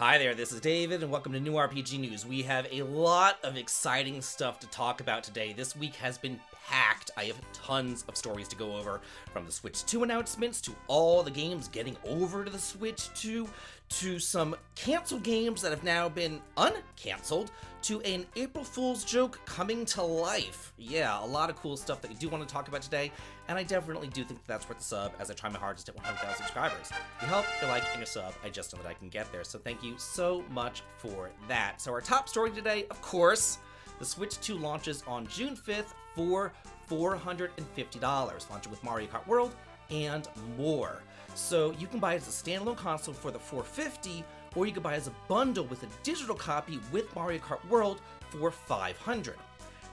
Hi there, this is David, and welcome to New RPG News. We have a lot of exciting stuff to talk about today. This week has been packed. I have tons of stories to go over, from the Switch 2 announcements, to all the games getting over to the Switch 2, to some canceled games that have now been uncanceled, to an April Fool's joke coming to life. Yeah, a lot of cool stuff that I do want to talk about today, and I definitely do think that's worth the sub as I try my hardest to hit 100,000 subscribers. Your help, your like, and your sub, I just know that I can get there, so thank you so much for that. So our top story today, of course, the Switch 2 launches on June 5th for $450, launching with Mario Kart World and more. So you can buy it as a standalone console for the $450, or you can buy it as a bundle with a digital copy with Mario Kart World for $500.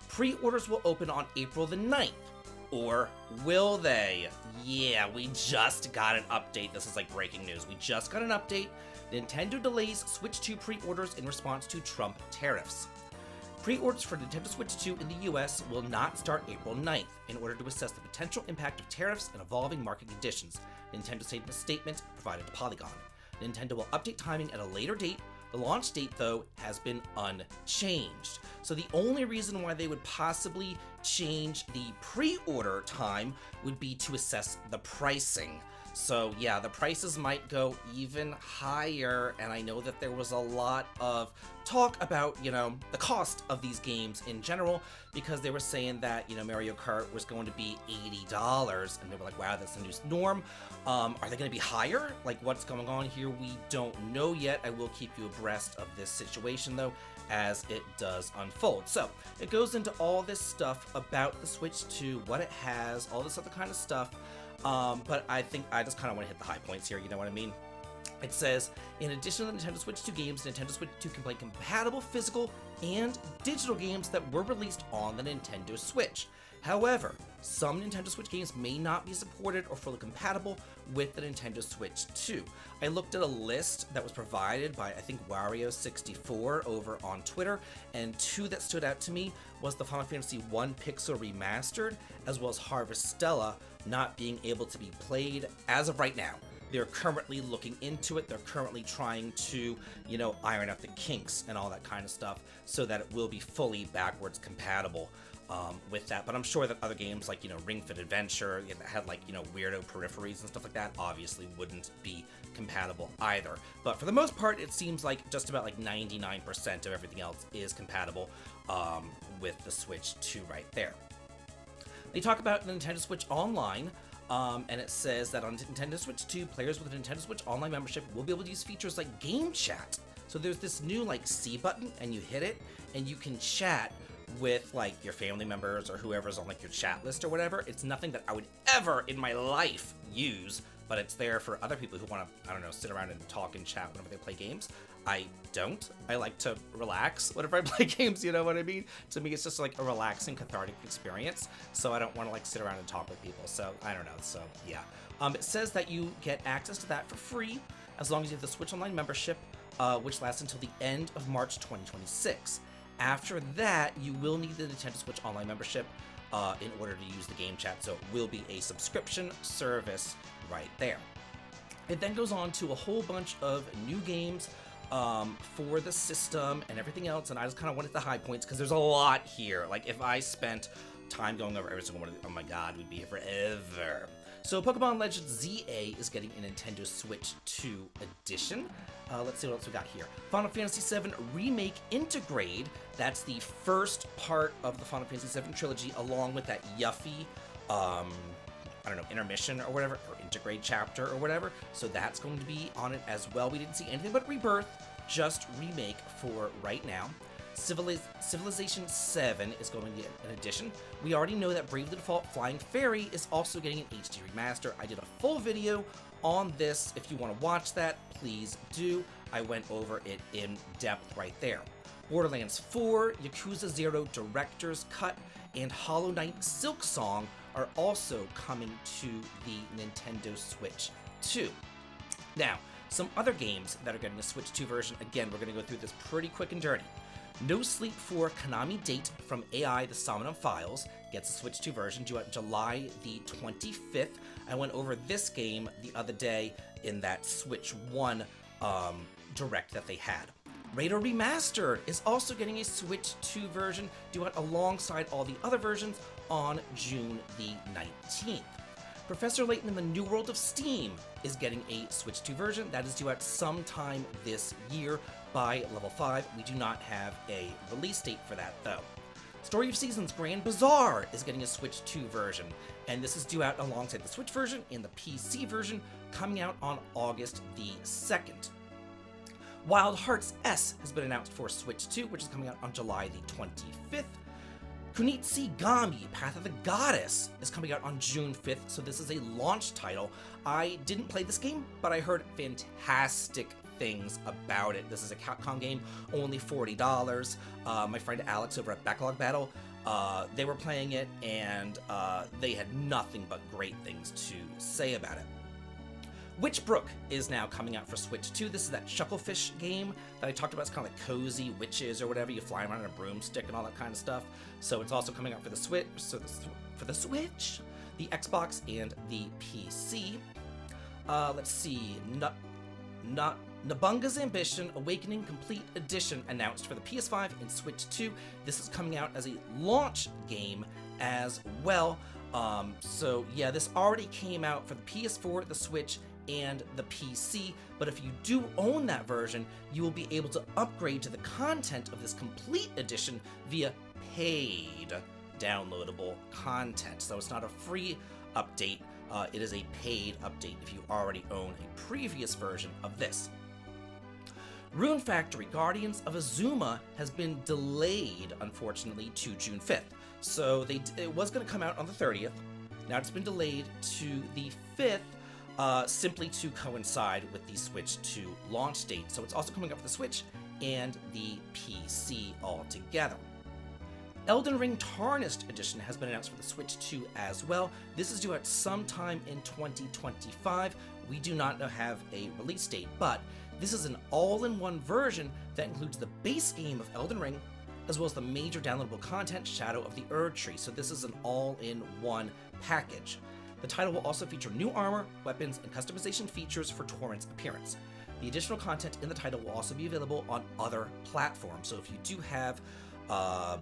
Pre-orders will open on April the 9th. Or will they? Yeah, we just got an update. This is like breaking news. We just got an update. Nintendo delays Switch 2 pre-orders in response to Trump tariffs. Pre-orders for Nintendo Switch 2 in the US will not start April 9th in order to assess the potential impact of tariffs and evolving market conditions, Nintendo said in a statement provided to Polygon. Nintendo will update timing at a later date. The launch date, though, has been unchanged. So the only reason why they would possibly change the pre-order time would be to assess the pricing. So yeah, the prices might go even higher, and I know that there was a lot of talk about, the cost of these games in general, because they were saying that, Mario Kart was going to be $80, and they were like, wow, that's the new norm. Are they going to be higher? Like, what's going on here? We don't know yet. I will keep you abreast of this situation, though, as it does unfold. So it goes into all this stuff about the Switch 2, what it has, all this other kind of stuff. But I think I just kind of want to hit the high points here, you know what I mean? It says, in addition to the Nintendo Switch 2 games, Nintendo Switch 2 can play compatible physical and digital games that were released on the Nintendo Switch. However, some Nintendo Switch games may not be supported or fully compatible with the Nintendo Switch 2. I looked at a list that was provided by, I think, Wario64 over on Twitter, and two that stood out to me was the Final Fantasy 1 Pixel Remastered, as well as Harvestella not being able to be played as of right now. They're currently looking into it. They're currently trying to, iron out the kinks and all that kind of stuff so that it will be fully backwards compatible with that. But I'm sure that other games like, Ring Fit Adventure that had like, weirdo peripheries and stuff like that obviously wouldn't be compatible either. But for the most part, it seems like just about like 99% of everything else is compatible with the Switch 2 right there. They talk about the Nintendo Switch Online, and it says that on Nintendo Switch 2, players with a Nintendo Switch Online membership will be able to use features like game chat. So there's this new like C button, and you hit it, and you can chat with like your family members or whoever's on like your chat list or whatever. It's nothing that I would ever in my life use, but it's there for other people who want to, sit around and talk and chat whenever they play games. I don't. I like to relax whenever I play games, you know what I mean? To me, it's just like a relaxing, cathartic experience, so I don't want to like sit around and talk with people, so I don't know, so yeah. It says that you get access to that for free as long as you have the Switch Online membership, which lasts until the end of March 2026. After that, you will need the Nintendo Switch Online membership in order to use the game chat, so it will be a subscription service right there. It then goes on to a whole bunch of new games for the system and everything else, and I just kind of wanted the high points because there's a lot here. Like, if I spent time going over every single one of them, oh my god, we'd be here forever. So Pokemon Legends ZA is getting a Nintendo Switch 2 edition. Let's see what else we got here. Final Fantasy VII Remake Intergrade. That's the first part of the Final Fantasy VII trilogy, along with that Yuffie, intermission or whatever, or Intergrade chapter or whatever. So that's going to be on it as well. We didn't see anything but Rebirth, just Remake for right now. Civilization 7 is going to get an edition. We already know that Bravely Default Flying Fairy is also getting an HD remaster. I did a full video on this. If you want to watch that, please do. I went over it in depth right there. Borderlands 4, Yakuza 0 Director's Cut, and Hollow Knight Silk Song are also coming to the Nintendo Switch 2. Now, some other games that are getting a Switch 2 version, again, we're going to go through this pretty quick and dirty. No Sleep 4 Konami Date from AI The Somnum Files gets a Switch 2 version due out July the 25th. I went over this game the other day in that Switch 1 Direct that they had. Raider Remastered is also getting a Switch 2 version due out alongside all the other versions on June the 19th. Professor Layton in the New World of Steam is getting a Switch 2 version that is due out sometime this year by Level 5. We do not have a release date for that though. Story of Seasons Grand Bazaar is getting a Switch 2 version, and this is due out alongside the Switch version and the PC version coming out on August the 2nd. Wild Hearts S has been announced for Switch 2, which is coming out on July the 25th. Kunitsigami, Path of the Goddess, is coming out on June 5th, so this is a launch title. I didn't play this game, but I heard fantastic things about it. This is a Capcom game, only $40. My friend Alex over at Backlog Battle, they were playing it, and they had nothing but great things to say about it. Witchbrook is now coming out for Switch 2. This is that Shucklefish game that I talked about. It's kind of like cozy witches or whatever. You fly around on a broomstick and all that kind of stuff. So it's also coming out for the Switch, for the Switch, the Xbox, and the PC. Let's see. Nabunga's Ambition Awakening Complete Edition announced for the PS5 and Switch 2. This is coming out as a launch game as well. So yeah, this already came out for the PS4, the Switch, and the PC, but if you do own that version, you will be able to upgrade to the content of this complete edition via paid downloadable content. So it's not a free update, it is a paid update if you already own a previous version of this. Rune Factory Guardians of Azuma has been delayed, unfortunately, to June 5th. So it was going to come out on the 30th. Now it's been delayed to the 5th, simply to coincide with the Switch 2 launch date. So it's also coming up for the Switch and the PC altogether. Elden Ring Tarnished Edition has been announced for the Switch 2 as well. This is due out sometime in 2025. We do not have a release date, but this is an all-in-one version that includes the base game of Elden Ring, as well as the major downloadable content, Shadow of the Erd Tree. So this is an all-in-one package. The title will also feature new armor, weapons, and customization features for Torrent's appearance. The additional content in the title will also be available on other platforms. So if you do have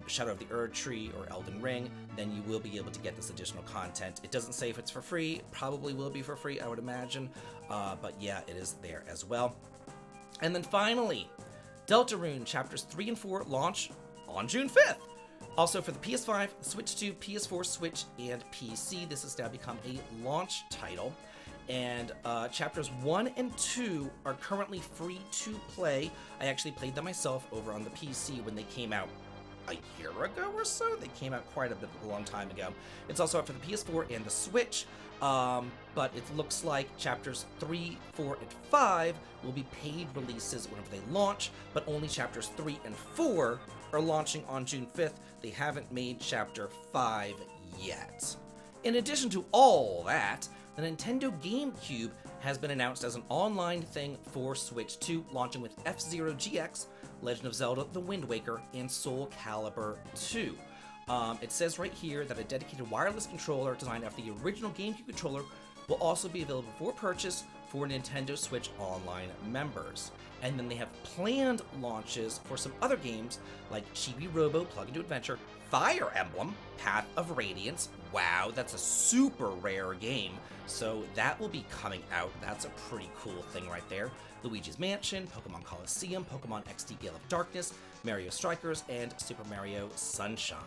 Shadow of the Erd Tree or Elden Ring, then you will be able to get this additional content. It doesn't say if it's for free. It probably will be for free, I would imagine. But yeah, it is there as well. And then finally, Deltarune Chapters 3 and 4 launch on June 5th. Also for the PS5, Switch 2, PS4, Switch, and PC, this has now become a launch title. And Chapters 1 and 2 are currently free to play. I actually played them myself over on the PC when they came out a year ago or so. They came out quite a long time ago. It's also out for the PS4 and the Switch, but it looks like Chapters 3, 4, and 5 will be paid releases whenever they launch, but only Chapters 3 and 4 are launching on June 5th. They haven't made Chapter 5 yet. In addition to all that, the Nintendo GameCube has been announced as an online thing for Switch 2, launching with F-Zero GX, Legend of Zelda The Wind Waker, and Soul Calibur 2. It says right here that a dedicated wireless controller designed after the original GameCube controller will also be available for purchase for Nintendo Switch Online members. And then they have planned launches for some other games like Chibi Robo Plug-in Adventure, Fire Emblem, Path of Radiance. Wow, that's a super rare game. So that will be coming out. That's a pretty cool thing right there. Luigi's Mansion, Pokemon Coliseum, Pokemon XD Gale of Darkness, Mario Strikers, and Super Mario Sunshine.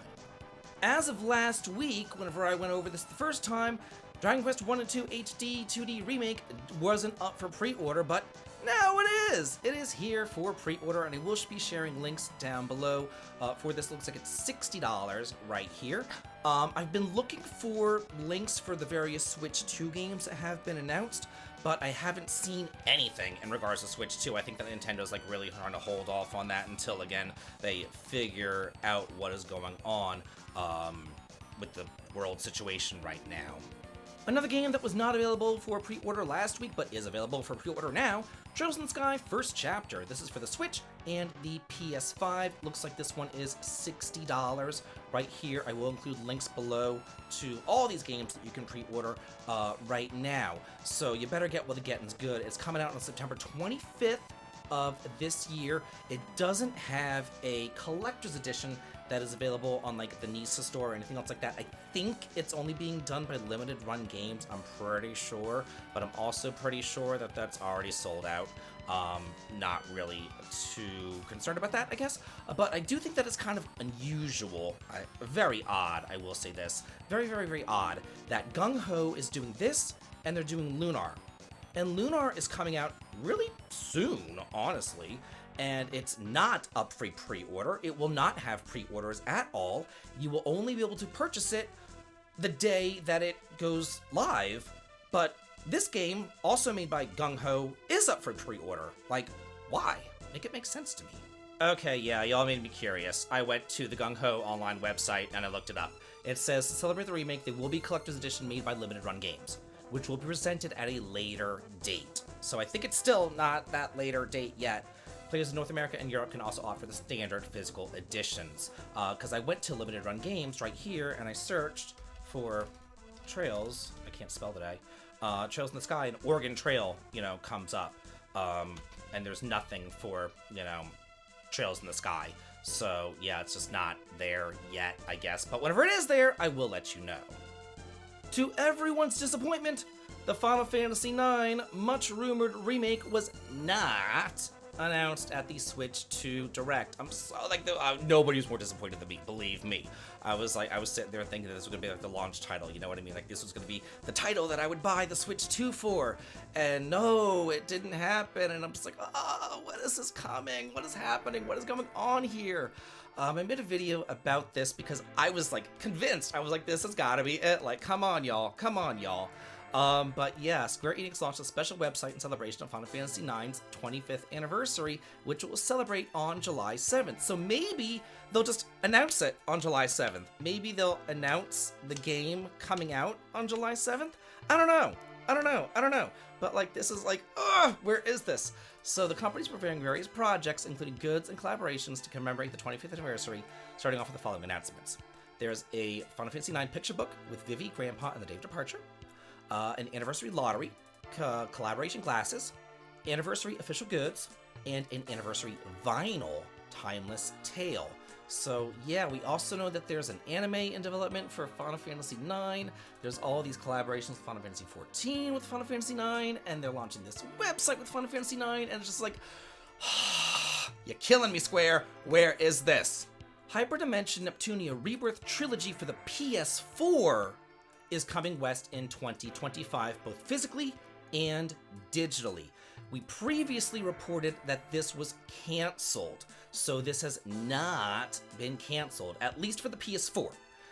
As of last week, whenever I went over this the first time, Dragon Quest 1 and 2 HD 2D Remake wasn't up for pre-order, but now it is! It is here for pre-order, and I will be sharing links down below for this. Looks like it's $60 right here. I've been looking for links for the various Switch 2 games that have been announced, but I haven't seen anything in regards to Switch 2. I think that Nintendo's like really trying to hold off on that until, again, they figure out what is going on with the world situation right now. Another game that was not available for pre-order last week, but is available for pre-order now, Trails in the Sky First Chapter. This is for the Switch and the PS5. Looks like this one is $60 right here. I will include links below to all these games that you can pre-order right now. So you better get while the getting's good. It's coming out on September 25th of this year. It doesn't have a collector's edition that is available on like the Nisa store or anything else like that. I think it's only being done by limited run games, I'm pretty sure, but I'm also pretty sure that that's already sold out. Not really too concerned about that, I guess, but I do think that it's kind of unusual, very odd, I will say this, very, very, very odd, that Gung Ho is doing this, and they're doing Lunar. And Lunar is coming out really soon, honestly, and it's not up for pre-order. It will not have pre-orders at all. You will only be able to purchase it the day that it goes live, but this game, also made by Gung Ho, is up for pre-order. Like, why? Make it make sense to me. Okay, yeah, y'all made me curious. I went to the Gung Ho online website and I looked it up. It says, to celebrate the remake, there will be a collector's edition made by Limited Run Games, which will be presented at a later date. So I think it's still not that later date yet. Players in North America and Europe can also offer the standard physical editions. Because I went to Limited Run Games right here and I searched for Trails, I can't spell today, Trails in the Sky, and Oregon Trail, comes up. And there's nothing for, Trails in the Sky. So, yeah, it's just not there yet, I guess. But whenever it is there, I will let you know. To everyone's disappointment, the Final Fantasy IX much-rumored remake was not announced at the Switch 2 Direct. I'm so, nobody's more disappointed than me, believe me. I was sitting there thinking that this was gonna be like the launch title, you know what I mean? Like, this was gonna be the title that I would buy the Switch 2 for, and no, it didn't happen, and I'm just like, oh, what is this coming? What is happening? What is going on here? I made a video about this because I was, convinced. I was like, this has gotta be it. Like, come on, y'all. Come on, y'all. But yeah, Square Enix launched a special website in celebration of Final Fantasy IX's 25th anniversary, which it will celebrate on July 7th. So maybe they'll just announce it on July 7th. Maybe they'll announce the game coming out on July 7th? I don't know. But this is where is this? So the company's preparing various projects, including goods and collaborations to commemorate the 25th anniversary, starting off with the following announcements. There's a Final Fantasy IX picture book with Vivi, Grandpa, and the Day of Departure. An anniversary lottery, collaboration glasses, anniversary official goods, and an anniversary vinyl Timeless Tale. So yeah, we also know that there's an anime in development for Final Fantasy IX. There's all these collaborations with Final Fantasy XIV with Final Fantasy IX, and they're launching this website with Final Fantasy IX, and it's just like, you're killing me, Square. Where is this? Hyperdimension Neptunia Rebirth Trilogy for the PS4 is coming west in 2025, both physically and digitally. We previously reported that this was canceled, so this has not been canceled, at least for the PS4.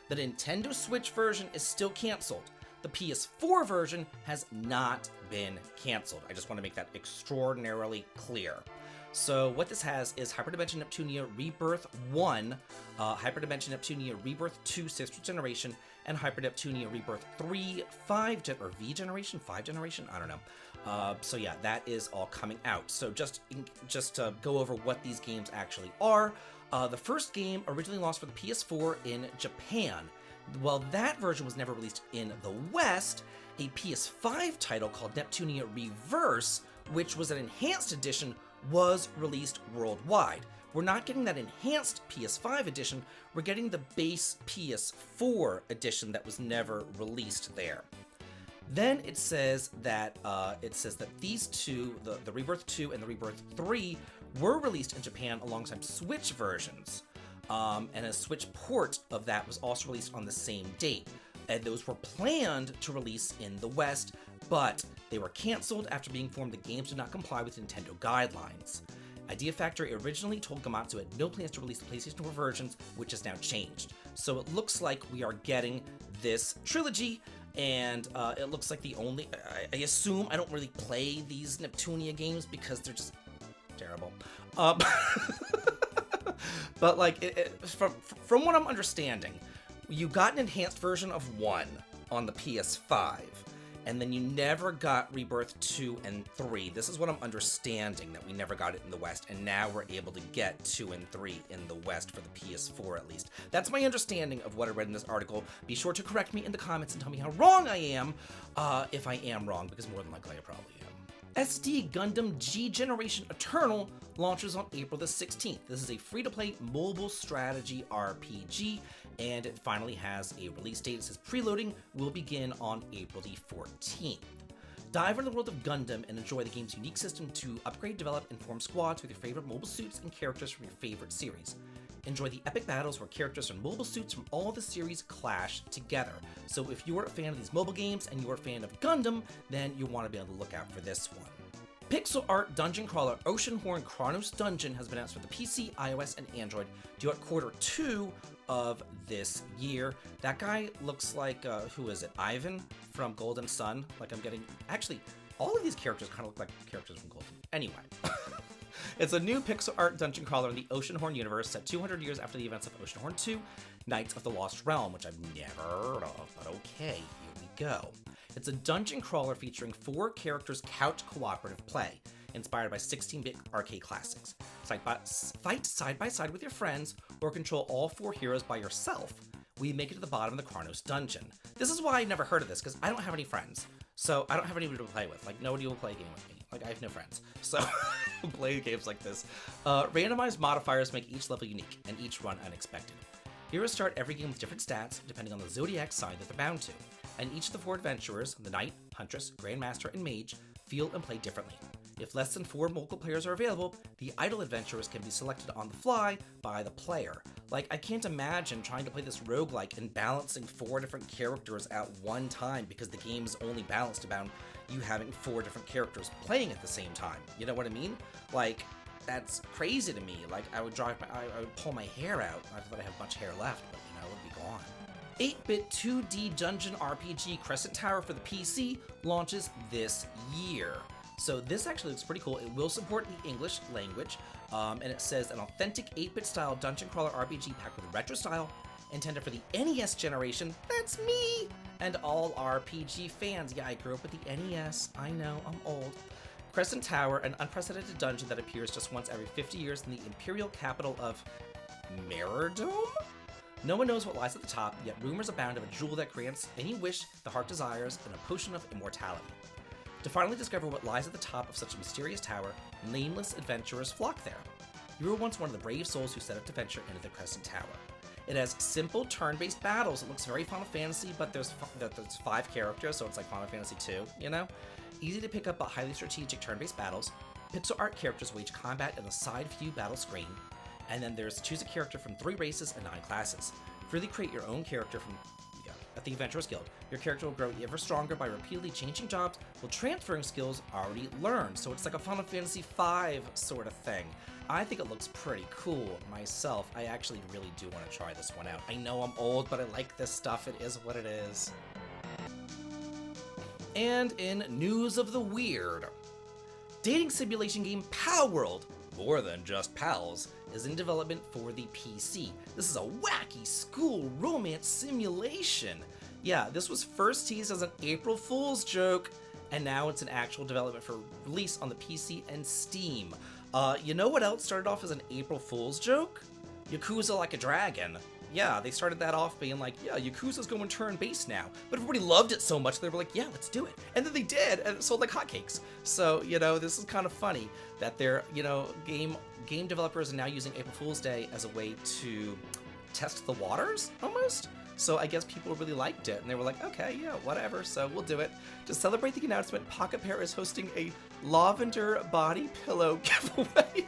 The Nintendo Switch version is still canceled. The PS4 version has not been canceled. I just want to make that extraordinarily clear. So what this has is Hyperdimension Neptunia Rebirth 1, Hyperdimension Neptunia Rebirth 2 6th generation, and Hyper Neptunia Rebirth 3 5 generation? I don't know. So yeah, that is all coming out. So just to go over what these games actually are, the first game originally launched for the PS4 in Japan. While that version was never released in the West, a PS5 title called Neptunia Reverse, which was an enhanced edition, was released worldwide. We're not getting that enhanced PS5 edition, we're getting the base PS4 edition that was never released there. Then it says that these two, the Rebirth 2 and the Rebirth 3, were released in Japan alongside Switch versions. And a Switch port of that was also released on the same date. And those were planned to release in the West, but they were canceled after being informed the games did not comply with Nintendo guidelines. Idea Factory originally told Gamatsu had no plans to release the PlayStation 4 versions, which has now changed. So it looks like we are getting this trilogy, and it looks like the only... I assume I don't really play these Neptunia games because they're just terrible. But from what I'm understanding, you got an enhanced version of 1 on the PS5, and then you never got Rebirth 2 and 3. This is what I'm understanding, that we never got it in the West, and now we're able to get 2 and 3 in the West for the PS4 at least. That's my understanding of what I read in this article. Be sure to correct me in the comments and tell me how wrong I am, if I am wrong, because more than likely I probably am. SD Gundam G Generation Eternal launches on April the 16th. This is a free-to-play mobile strategy RPG, and it finally has a release date. It says preloading will begin on April the 14th. Dive into the world of Gundam and enjoy the game's unique system to upgrade, develop, and form squads with your favorite mobile suits and characters from your favorite series. Enjoy the epic battles where characters and mobile suits from all the series clash together. So if you're a fan of these mobile games and you're a fan of Gundam, then you want to be on the lookout for this one. Pixel art dungeon crawler Oceanhorn Chronos Dungeon has been announced for the PC, iOS, and Android due at Q2 of this year. That guy looks like, who is it? Ivan from Golden Sun? Like I'm getting, actually, all of these characters kind of look like characters from Golden. Anyway. It's a new pixel art dungeon crawler in the Oceanhorn universe set 200 years after the events of Oceanhorn 2, Knights of the Lost Realm, which I've never heard of, but okay, here we go. It's a dungeon crawler featuring 4 characters couch cooperative play, inspired by 16-bit arcade classics. Fight side by side with your friends, or control all 4 heroes by yourself. We make it to the bottom of the Chronos dungeon. This is why I never heard of this, because I don't have any friends. So I don't have anybody to play with. Like, nobody will play a game with me. Like, I have no friends. So, play games like this. Randomized modifiers make each level unique, and each run unexpected. Heroes start every game with different stats, depending on the zodiac sign that they're bound to. And each of the 4 adventurers, the Knight, Huntress, Grandmaster, and Mage, feel and play differently. If less than 4 local players are available, the idle adventurers can be selected on the fly by the player. Like, I can't imagine trying to play this roguelike and balancing 4 different characters at one time because the game is only balanced about you having 4 different characters playing at the same time. You know what I mean? Like, that's crazy to me. Like, I would pull my hair out. Not that I have much hair left, but you know, it would be gone. 8-bit 2D dungeon RPG Crescent Tower for the PC launches this year. So this actually looks pretty cool. It will support the English language, and it says an authentic 8-bit style dungeon crawler RPG packed with retro style, intended for the NES generation. That's me! And all RPG fans. Yeah, I grew up with the NES. I know, I'm old. Crescent Tower, an unprecedented dungeon that appears just once every 50 years in the imperial capital of Meridome? No one knows what lies at the top, yet rumors abound of a jewel that grants any wish the heart desires and a potion of immortality. To finally discover what lies at the top of such a mysterious tower, nameless adventurers flock there. You were once one of the brave souls who set out to venture into the Crescent Tower. It has simple turn-based battles. It looks very Final Fantasy, but there's 5 characters, so it's like Final Fantasy 2, you know? Easy to pick up but highly strategic turn-based battles. Pixel art characters wage combat in the side view battle screen. And then there's choose a character from 3 races and 9 classes. Freely create your own character at the Adventurers Guild. Your character will grow ever stronger by repeatedly changing jobs while transferring skills already learned. So it's like a Final Fantasy V sort of thing. I think it looks pretty cool myself. I actually really do want to try this one out. I know I'm old, but I like this stuff. It is what it is. And in news of the weird, dating simulation game Pal World, more than just pals, is in development for the PC. This is a wacky school romance simulation. Yeah, this was first teased as an April Fool's joke, and now it's an actual development for release on the PC and Steam. You know what else started off as an April Fool's joke? Yakuza Like a Dragon. Yeah, they started that off being like, yeah, Yakuza's going turn-based now. But everybody loved it so much, they were like, yeah, let's do it. And then they did, and it sold like hotcakes. So, you know, this is kind of funny that they're, you know, game developers are now using April Fool's Day as a way to test the waters, almost. So I guess people really liked it, and they were like, okay, yeah, whatever, so we'll do it. To celebrate the announcement, Pocket Pair is hosting a lavender body pillow giveaway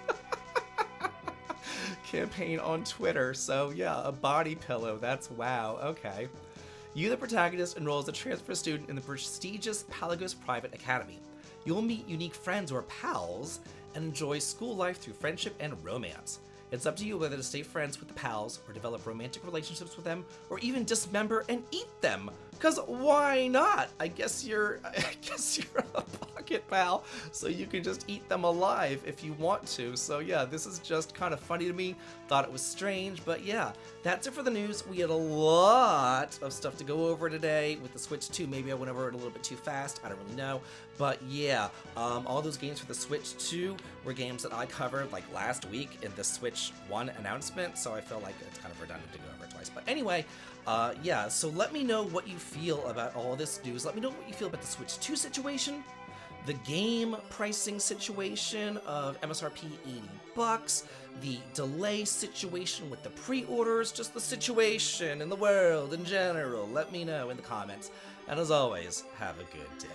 campaign on Twitter. So yeah, a body pillow, that's wow, okay. You, the protagonist, enroll as a transfer student in the prestigious Palagos Private Academy. You'll meet unique friends or pals and enjoy school life through friendship and romance. It's up to you whether to stay friends with the pals or develop romantic relationships with them or even dismember and eat them. Cause why not? I guess you're a pocket pal, so you can just eat them alive if you want to. So yeah, this is just kind of funny to me. Thought it was strange, but yeah, that's it for the news. We had a lot of stuff to go over today with the Switch 2. Maybe I went over it a little bit too fast. I don't really know. But yeah, all those games for the Switch 2 were games that I covered like last week in the Switch 1 announcement, so I feel like it's kind of redundant to go over it twice. But anyway, yeah, so let me know what you feel about all this news. Let me know what you feel about the Switch 2 situation. the game pricing situation of MSRP $80, the delay situation with the pre-orders, just the situation in the world in general. Let me know in the comments. And as always, have a good day.